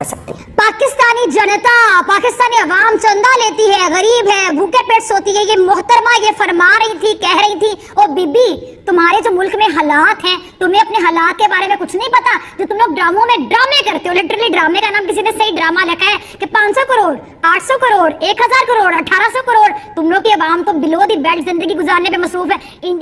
पाकिस्तानी जनता, पाकिस्तानी अवाम चंदा लेती है, गरीब है, भूखे पेट सोती है। ये मोहतरमा ये फरमा रही थी, कह रही थी, ओ बीबी तुम्हारे जो मुल्क में हालात हैं, तुम्हें अपने हालात के बारे में कुछ नहीं पता। जो तुम लोग ड्रामों में ड्रामे करते हो, लिटरली ड्रामे का नाम किसी ने सही ड्रामा लिखा है कि 500 करोड़, 800 करोड़, 1000 करोड़, 1800 करोड़। तुम लोग की अवाम तो बिलो दी बेल्ट जिंदगी गुजारने पे मसरूफ है।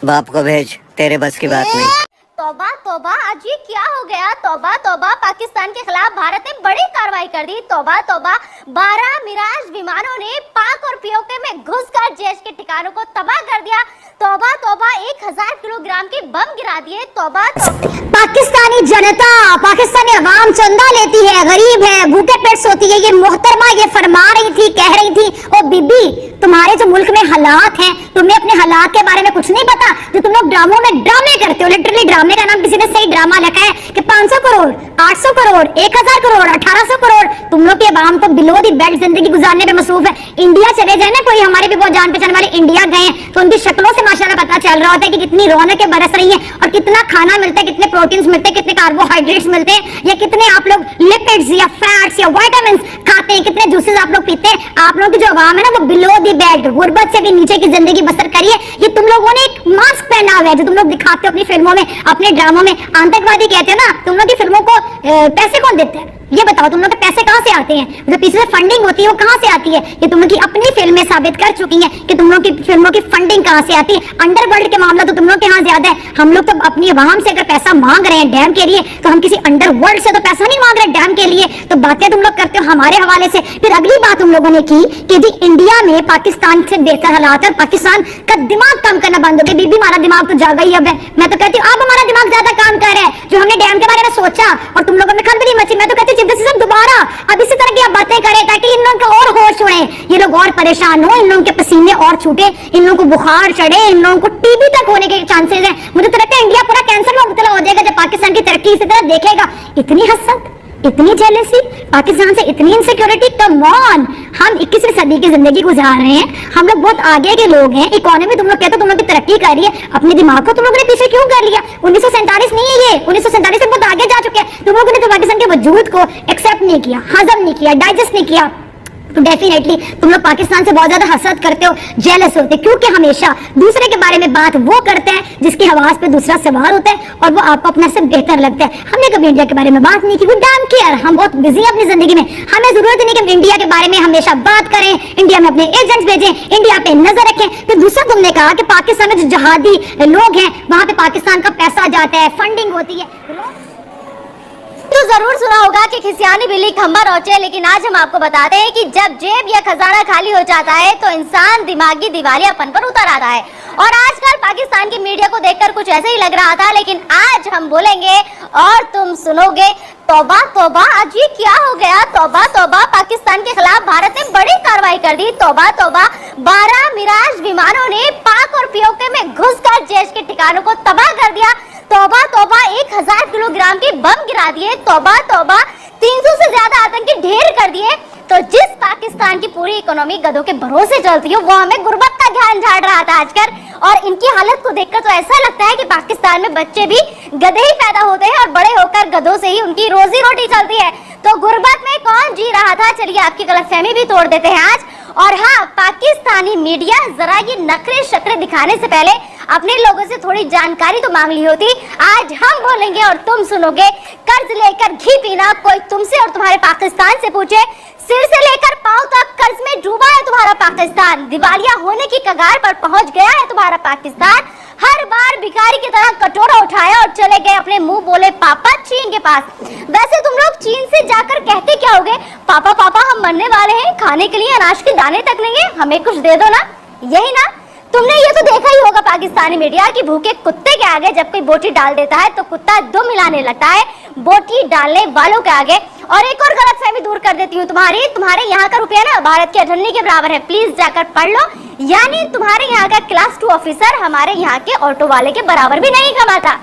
बाप को भेज, तेरे बस की बात नहीं। तौबा तौबा, आज ये क्या हो गया? तौबा तौबा, पाकिस्तान के खिलाफ भारत ने बड़ी कार्रवाई कर दी। तौबा तौबा, 12 मिराज विमानों ने पाक और पीओके में घुसकर जैश के ठिकानों को तबाह कर दिया। तौबा तौबा, 1000 किलोग्राम के बम गिरा दिए। तौबा तौबा, पाकिस्तानी जनता, पाकिस्तानी अवाम चंदा लेती है, गरीब है, भूखे पेट सोती है। ये मोहतरमा ये फरमा रही थी, कह रही थी, ओ बीबी तुम्हारे जो मुल्क में हालात हैं, तुम्हें अपने हालात के बारे में कुछ नहीं पता। जो तुम लोग ड्रामों में ड्रामे करते हो, लिटरली ड्रामे का नाम किसी ने सही ड्रामा लिखा है कि 500 करोड़, 800 करोड़, 1000 करोड़, 1800 करोड़। तुम लोग की अवाम तो बिलो दी बेल्ट जिंदगी गुजारने पे मसरूफ है। इंडिया चले जाए ना, कोई हमारे भी बहुत जान पहचान वाले इंडिया गए तो उनकी शक्लों से माशाल्लाह पता चल रहा होता है कि कितनी रौनकें बरस रही है और कितना खाना मिलता है, कितने प्रोटीन्स मिलते हैं, कितने कार्बोहाइड्रेट्स मिलते हैं, या कितने आप लोग लिपिड्स या फैट्स या विटामिन खाते हैं, कितने जूसेस आप लोग पीते हैं। आप लोगों की जो अवाम है ना, वो बिलो दी बेल्ट, गुर्बत से भी नीचे की जिंदगी बसर करिए। ये तुम लोगों ने एक मास्क पहना हुआ है जो तुम लोग दिखाते हो अपनी फिल्मों में, अपने ड्रामों में। आतंकवादी कहते हो ना, तुम लोग की फिल्मों को पैसे कौन देते हैं ये बताओ? तुम लोग के पैसे कहां से आते हैं? जो पीछे से फंडिंग होती है वो कहां से आती है? ये तुम लोग की अपनी फिल्में साबित कर चुकी हैं कि तुम लोग की फिल्मों की फंडिंग कहां से आती है। अंडरवर्ल्ड के मामला तो तुम लोग के यहाँ ज्यादा है। हम लोग तो अपनी अवाम से अगर पैसा मांग रहे हैं डैम के लिए, तो हम किसी अंडरवर्ल्ड से तो पैसा नहीं मांग रहे डैम के लिए। तो बातें तुम लोग करते हो हमारे हवाले से। फिर अगली बात तुम लोगों ने की कि जी इंडिया में पाकिस्तान से बेहतर हालात है, पाकिस्तान का दिमाग काम करना बंद हो गया। बीबी हमारा दिमाग तो जागा ही अब है। मैं तो कहती हूँ अब हमारा दिमाग ज्यादा काम कर रहा है। जो हमने डैम के बारे में सोचा और तुम लोगों में खलबली मची, मैं तो कहती हूँ दोबारा अब इसी तरह की आप बातें करें ताकि इन लोगों का और होश उड़े, ये लोग और परेशान हो, इन लोगों के पसीने और छूटे, इन लोगों को बुखार चढ़े, इन लोगों को टीबी तक होने के चांसेस हैं। मुझे तो लगता है इंडिया पूरा कैंसर में मुब्तला हो जाएगा जब पाकिस्तान की तरक्की इसी तरह देखेगा। इतनी हसद, इतनी जेलसी, पाकिस्तान से इतनी इनसिक्योरिटी, कम ऑन। हम 21वीं सदी की जिंदगी गुजार रहे हैं, हम लोग बहुत आगे के लोग हैं। इकोनॉमी तुम लोग कहते हो तुम लोग की तरक्की कर रही है, अपने दिमाग को तुम लोगों ने पीछे क्यों कर लिया? 1947 नहीं है ये, 1947 से बहुत आगे जा चुके हैं। तुम लोगों ने तो पाकिस्तान के वजूद को एक्सेप्ट नहीं किया, हजम नहीं किया, डाइजेस्ट नहीं किया। तो डेफिनेटली तुम लोग पाकिस्तान से बहुत ज्यादा हसद करते हो, जेलस होते, क्योंकि हमेशा दूसरे के बारे में बात वो करते हैं जिसकी आवाज पे दूसरा सवार होता है और वो आपको अपने से बेहतर लगता है। हमने कभी इंडिया के बारे में बात नहीं की, वो डैम केयर, हम बहुत बिजी हैं अपनी जिंदगी में। हमें जरूरत नहीं कि हम इंडिया के बारे में हमेशा बात करें, इंडिया में अपने एजेंट्स भेजें, इंडिया पे नजर रखें। फिर दूसरा तुमने कहा कि पाकिस्तान में जो जहादी लोग हैं वहां पे पाकिस्तान का पैसा जाता है, फंडिंग होती है। तो जरूर सुना होगा कि खिसियानी बिल्ली खंबा नोचे, लेकिन आज हम आपको बताते हैं कि जब जेब या खजाना खाली हो जाता है तो इंसान दिमागी दिवालियापन पर उतर आता है। और आजकल पाकिस्तान की मीडिया को देखकर कुछ ऐसे ही लग रहा था, लेकिन आज हम बोलेंगे और तुम सुनोगे। तौबा तौबा, आज ये क्या हो गया? तौबा तौबा, पाकिस्तान के खिलाफ भारत ने बड़ी कार्रवाई कर दी। तौबा तौबा, 12 मिराज विमानों ने पाक और पीओके में घुसकर जैश के ठिकानों को तबाह कर दिया। तौबा तौबा, 1000 किलोग्राम के बम गिरा दिए। तौबा तौबा, 300 से ज्यादा आतंकी ढेर कर दिए। तो जिस पाकिस्तान की पूरी इकोनॉमी गधों के भरोसे चलती है, वो हमें गुर्बत का ध्यान झाड़ रहा था आजकल। और इनकी हालत को देखकर तो ऐसा लगता है कि पाकिस्तान में बच्चे भी गधे ही पैदा होते हैं और बड़े होकर गधों से ही उनकी रोजी रोटी चलती है। तो गुर्बत में कौन जी रहा था? चलिए आपकी गलतफहमी भी तोड़ देते हैं आज। और हाँ, पाकिस्तानी मीडिया जरा ये नखरे शक्रे दिखाने से पहले अपने लोगों से थोड़ी जानकारी तो मांग ली होती। आज हम बोलेंगे और तुम सुनोगे। कर्ज लेकर घी पीना, कोई तुमसे और तुम्हारे पाकिस्तान से पूछे, सिर से लेकर पांव तक कर्ज में डूबा है तुम्हारा पाकिस्तान, दिवालिया होने की कगार पर पहुंच गया है तुम्हारा पाकिस्तान। हर बार भिखारी की तरह कटोरा उठाया और चले गए अपने मुंह बोले पापा चीन के पास। वैसे तुम लोग चीन से जाकर कहते क्या होगे? पापा पापा हम मरने वाले हैं, खाने के लिए अनाज के दाने तक नहीं है, हमें कुछ दे दो ना। यही ना? तुमने ये तो देखा ही होगा पाकिस्तानी मीडिया की भूखे कुत्ते के आगे जब कोई बोटी डाल देता है तो कुत्ता दुम हिलाने लगता है बोटी डालने वालों के आगे। और एक और गलतफहमी दूर कर देती हूँ, तुम्हारे यहाँ का रुपया ना भारत के अठन्नी के बराबर है, प्लीज जाकर पढ़ लो। यानी तुम्हारे यहाँ का क्लास 2 ऑफिसर हमारे यहाँ के ऑटो वाले के बराबर भी नहीं कमाता।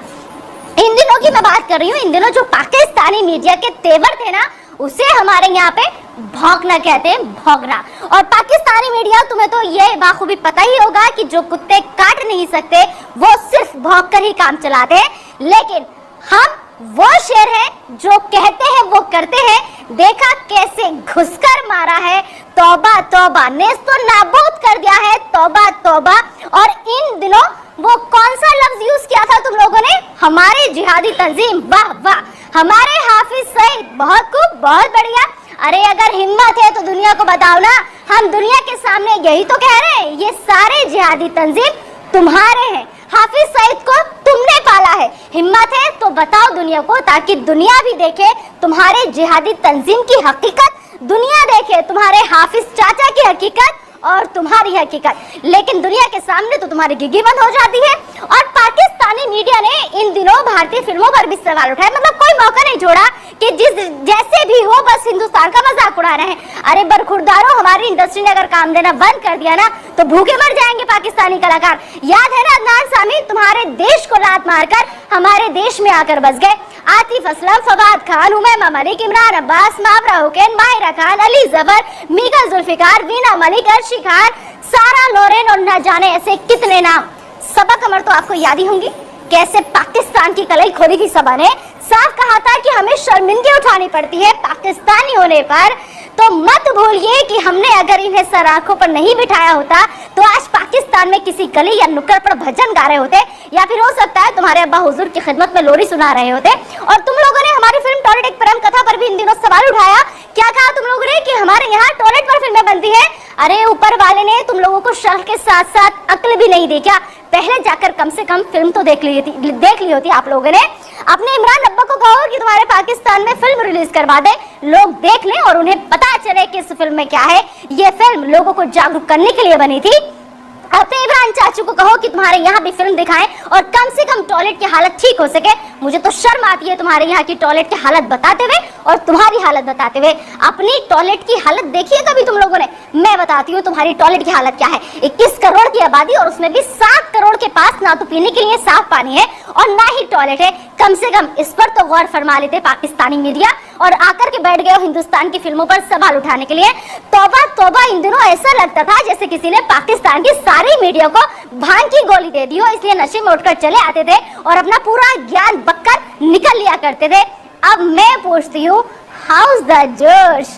इन दिनों की मैं बात कर रही हूँ, इन दिनों जो पाकिस्तानी मीडिया के तेवर थे ना, उसे हमारे यहाँ पे भौंकना कहते हैं, भौंकना। और पाकिस्तानी मीडिया, तुम्हें तो ये बाखूबी पता ही होगा कि जो कुत्ते काट नहीं सकते वो सिर्फ भौंक कर ही काम चलाते हैं। लेकिन हम वो शेर हैं जो कहते हैं वो करते हैं, देखा कैसे घुसकर मारा है। तौबा तौबा, नेस्तो नाबूद कर दिया है। तौबा तौबा। और इन दिनों वो कौन सा लफ्ज यूज किया था तुम लोगों ने? हमारे जिहादी तंजीम। वाह वाह, हमारे हाफिज सईद, बहुत खूब, बहुत बढ़िया। अरे अगर हिम्मत है तो दुनिया को बताओ ना, हम दुनिया के सामने यही तो कह रहे हैं, ये सारे जिहादी तंजीम तुम्हारे हैं। हाफिज सईद को तुमने पाला है, हिम्मत है तो बताओ दुनिया को, ताकि दुनिया भी देखे तुम्हारे जिहादी तंजीम की हकीकत, दुनिया देखे तुम्हारे हाफिज चाचा की हकीकत और तुम्हारी हकीकत। लेकिन दुनिया के सामने तो तुम्हारी गिगी बंद हो जाती है। और पाकिस्तानी मीडिया ने इन दिनों भारतीय फिल्मों पर भी सवाल उठाए, मतलब कोई मौका नहीं छोड़ा कि जैसे भी हो बस हिंदुस्तान का मजाक उड़ा रहे हैं। अरे बरखुरदारों, हमारी इंडस्ट्री ने अगर काम देना बंद कर दिया ना तो भूखे मर जाएंगे पाकिस्तानी कलाकार। याद है ना अदनान सामी, तुम्हारे देश को लात मारकर हमारे देश में आकर बस गए। आतिफ असलम, फवाद खान, हुमैमा मलिक, इमरान अब्बास, मावरा हुसैन, माहिरा खान, अली जफर, मीका जुल्फिकार, वीना मलिक, अर्शी खान, सारा लोरेन और न जाने ऐसे कितने नाम। सबा कमर तो आपको याद ही होंगी, कैसे पाकिस्तान की कलाई खोली थी सबा ने। साफ कहा था कि हमें शर्मिंदगी उठानी पड़ती है पाकिस्तानी होने पर। तो मत भूलिए कि हमने अगर इन्हें सर आंखों पर नहीं बिठाया होता तो आज पाकिस्तान में किसी गली या नुक्कड़ पर भजन गा रहे होते, या फिर हो सकता है तुम्हारे अब्बा हुजूर की खिदमत में लोरी सुना रहे होते। और तुम लोगों ने हमारी फिल्म टॉयलेट एक परम कथा पर भी इन दिनों सवाल उठाया। क्या कहा तुम लोगों ने कि हमारे यहाँ टॉयलेट पर फिल्में बनती है? अरे ऊपर वाले ने तुम लोगों को शर्फ के साथ साथ अक्ल भी नहीं दी क्या? पहले जाकर कम से कम फिल्म तो देख ली होती आप लोगों ने। अपने इमरान अब्बा को कहो कि तुम्हारे पाकिस्तान में फिल्म रिलीज करवा दे, लोग देख लें और उन्हें पता चले कि इस फिल्म में क्या है। ये फिल्म लोगों को जागरूक करने के लिए बनी थी। अपने इमरान चाचू को कहो कि तुम्हारे यहाँ भी फिल्म दिखाएं और कम से कम टॉयलेट की हालत ठीक हो सके। मुझे तो शर्म आती है तुम्हारे यहाँ की टॉयलेट की हालत बताते हुए और तुम्हारी हालत बताते हुए। अपनी टॉयलेट की हालत देखिए कभी तुम लोगों ने। मैं बताती हूँ तुम्हारी टॉयलेट की हालत क्या है। 21 करोड़ की आबादी और उसमें भी 7 करोड़ के पास ना तो पीने के लिए साफ पानी है और ना ही टॉयलेट है। कम से कम इस पर तो गौर फरमा लेते पाकिस्तानी मीडिया, और आकर के बैठ गए हिंदुस्तान की फिल्मों पर सवाल उठाने के लिए। तौबा तौबा, इन दिनों ऐसा लगता था जैसे किसी ने पाकिस्तान की सारी मीडिया को भांग की गोली दे दी हो, इसलिए नशे में उठकर चले आते थे और अपना पूरा ज्ञान बककर निकल लिया करते थे। अब मैं पूछती हूँ, हाउस द जोश?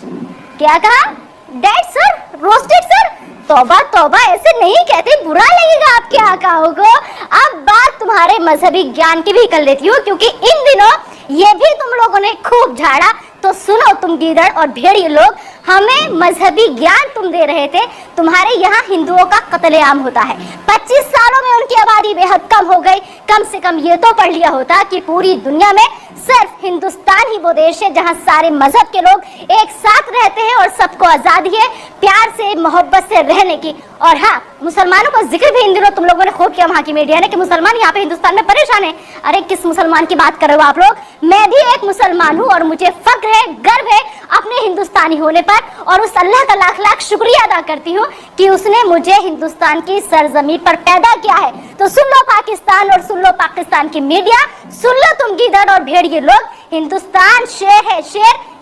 क्या कहा? Dead sir, roasted sir? तौबा तौबा, ऐसे नहीं कहते, बुरा लगेगा आपके आकाओं को। अब बात तुम्हारे मजहबी ज्ञान की भी कर लेती हूँ, क्योंकि इन दिनों ये भी तुम लोगों ने खूब झाड़ा। तो सुनो तुम गीदड़ और भेड़िए लोग, हमें मजहबी ज्ञान तुम दे रहे थे। तुम्हारे यहाँ हिंदुओं का कत्लेआम होता है, 25 सालों में उनकी आबादी बेहद कम हो गई। कम से कम ये तो पढ़ लिया होता कि पूरी दुनिया में सिर्फ हिंदुस्तान ही वो देश है जहाँ सारे मजहब के लोग एक साथ रहते हैं और सबको आजादी है प्यार से मोहब्बत से रहने की। और हाँ, मुसलमानों का जिक्र भी इन दिनों तुम लोगों ने खूब किया वहाँ की मीडिया ने कि मुसलमान यहाँ पे हिंदुस्तान में परेशान है। अरे किस मुसलमान की बात कर रहे हो आप लोग? मैं भी एक मुसलमान हूँ और मुझे फक्र है, गर्व है अपने हिंदुस्तानी होने पर, और उस अल्लाह का लाख लाख शुक्रिया अदा करती हूँ कि उसने मुझे हिंदुस्तान की सरजमी पर पैदा किया है। तो सुन लो पाकिस्तान और सुन लो पाकिस्तान की मीडिया, सुन लो तुम गीदड़ और भेड़िए लोग, हिंदुस्तान शेर है,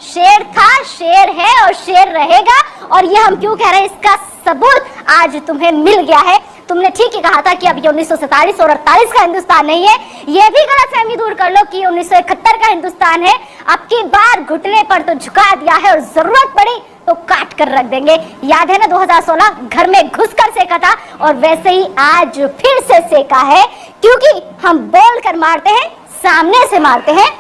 शेर था, शेर है और शेर रहेगा। और ये हम क्यों कह रहे हैं, इसका सबूत आज तुम्हें मिल गया है। तुमने ठीक ही कहा था कि अब ये 1947 और 48 का हिंदुस्तान नहीं है। ये भी गलतफहमी दूर कर लो कि 1971 का हिंदुस्तान है। अब की बार घुटने पर तो झुका दिया है और जरूरत पड़ी तो काट कर रख देंगे। याद है ना 2016 घर में घुसकर सेका था, और वैसे ही आज फिर से सेका है, क्योंकि हम बोल कर मारते हैं, सामने से मारते हैं।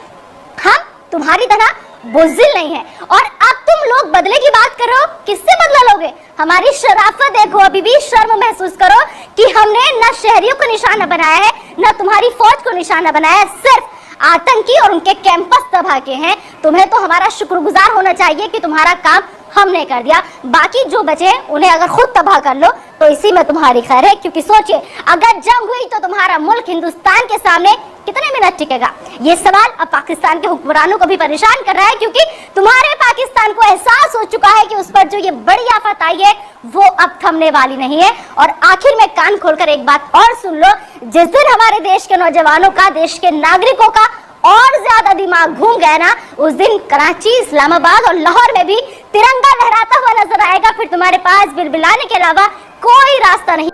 हम तुम्हारी तरह बुज़दिल नहीं है। और अब तुम लोग बदले की बात करो, किससे बदला लोगे? हमारी शराफत देखो, अभी भी शर्म महसूस करो कि हमने न शहरियों को निशाना बनाया है, न तुम्हारी फौज को निशाना बनाया है, सिर्फ आतंकी और उनके कैंपस तबाह के हैं। तुम्हें तो हमारा शुक्रगुजार होना चाहिए कि तुम्हारा काम हमने कर दिया। बाकी जो बचे उन्हें अगर खुद तबाह कर लो तो इसी में तुम्हारी खैर है, क्योंकि सोचिए अगर जंग हुई तो तुम्हारा मुल्क हिंदुस्तान के सामने कितने मिनट टिकेगा? ये सवाल अब पाकिस्तान के हुक्मरानों को भी परेशान कर रहा है, क्योंकि तुम्हारे पाकिस्तान को एहसास हो चुका है कि उस पर जो ये बड़ी आफत आई है वो अब थमने वाली नहीं है। और आखिर में कान खोलकर एक बात और सुन लो, जिस दिन हमारे देश के नौजवानों का, देश के नागरिकों का और ज्यादा दिमाग घूम गया ना, उस दिन कराची, इस्लामाबाद और लाहौर में भी तिरंगा लहराता हुआ नजर आएगा। फिर तुम्हारे पास बिलबिलाने के अलावा कोई रास्ता नहीं